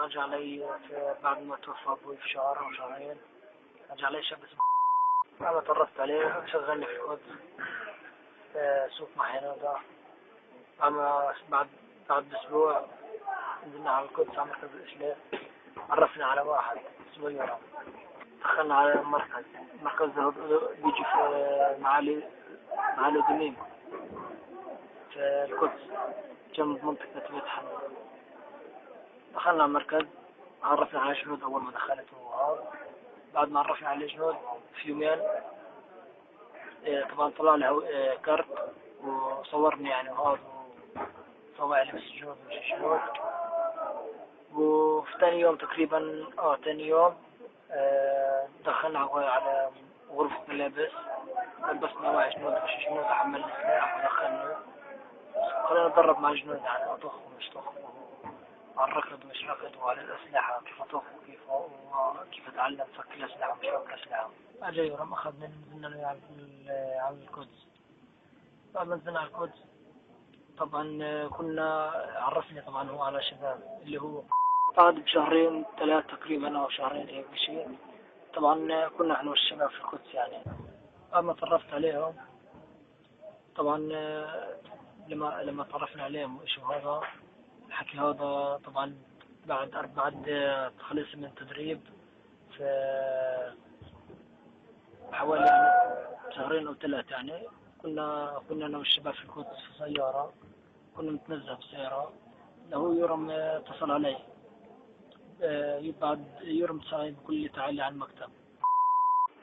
رجع لي بعد ما توفى أبوي في شهر أو شهرين. رجع لي شاب اسمه، أنا تعرفت عليه شغلني في القدس في سوق محينودا. أما بعد أسبوع نزلنا على القدس على مركز الإسلام، عرفنا على واحد اسمه يورم. دخلنا على المركز ده بيجي في معالي دميم في القدس جنب منطقة بيت حمد. دخلنا على المركز، عرفنا على جنود أول ما دخلت وهذا. بعد ما عرفنا على الجنود في يومين طبعا طلع له كارت وصورني يعني وهذا، وطلع لي بالسجود مش الجنود. وفي ثاني يوم تقريبا ثاني يوم دخلنا على غرفة ملابس، لبسنا مع جنود مش جنود، حملنا سلاح ودخلنا خلينا نتدرب مع جنود يعني أطخ ومش طخ، على الركض ومش ركض، وعلى الأسلحة كيف أطخ وكيف أتعلم فك الأسلحة ومش فك الأسلحة. أجا يورم أخذنا نزلنا على القدس. بعد ما نزلنا على القدس طبعا كنا عرفني طبعا هو على شباب اللي هو بعد بشهرين 3 تقريبا أو شهرين هيك شيء. طبعا كنا احنا والشباب في القدس يعني. أما تعرفت عليهم طبعا لما تعرفنا عليهم إيش هذا الحكي هذا طبعا بعد تخلص من تدريب في حوالي يعني شهرين أو 3 يعني. كنا أنا والشباب في القدس في سيارة، كنا نتنزه بالسيارة. هو يورم اتصل علي بعد يورم اتصل بكل لي تعالي على المكتب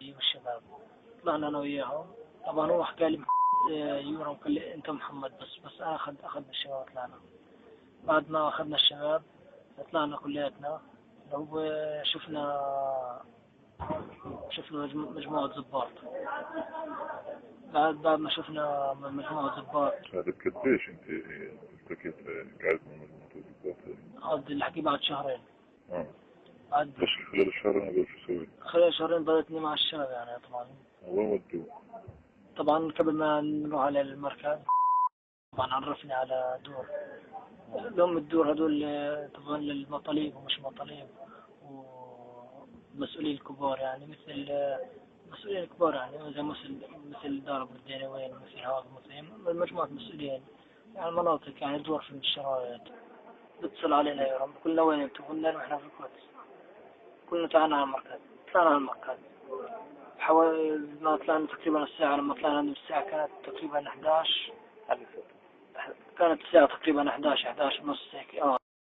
والشباب. طلعنا أنا وياهم. طبعا هو حكى لي يورم قال لي أنت محمد بس أخذنا الشباب طلعنا. بعد ما أخذنا الشباب طلعنا كلياتنا. لو شفنا مجموعة ضباط. بعد ما شفنا مجموعة ضباط. هذا قديش انت التقيت قاعد مع مجموعة الضباط هذه؟ هذا الحكي بعد شهرين. بس خلال الشهرين هذول شو سويت؟ خلال شهرين ضلتني مع الشباب يعني. طبعا وين ودوك؟ طبعا قبل ما نروح على المركز طبعا عرفني على دور لهم الدور هذول طبعا للمطالب ومش مطالب ومسؤولين كبار يعني، مثل مسؤولين كبار يعني زي مثل دار ابو الدينوين مثل هذا مثل مجموعة مسؤولين يعني مناطق يعني دور في الشرايط. بتصل علينا يا رب كلنا وين انتم؟ قلنا نحن في القدس. كلنا طلعنا على المركز. طلعنا على المركز حوالي ما طلعنا تقريبا الساعة. لما طلعنا من الساعة كانت تقريبا 11. كانت الساعة تقريبا 11 ونص هيك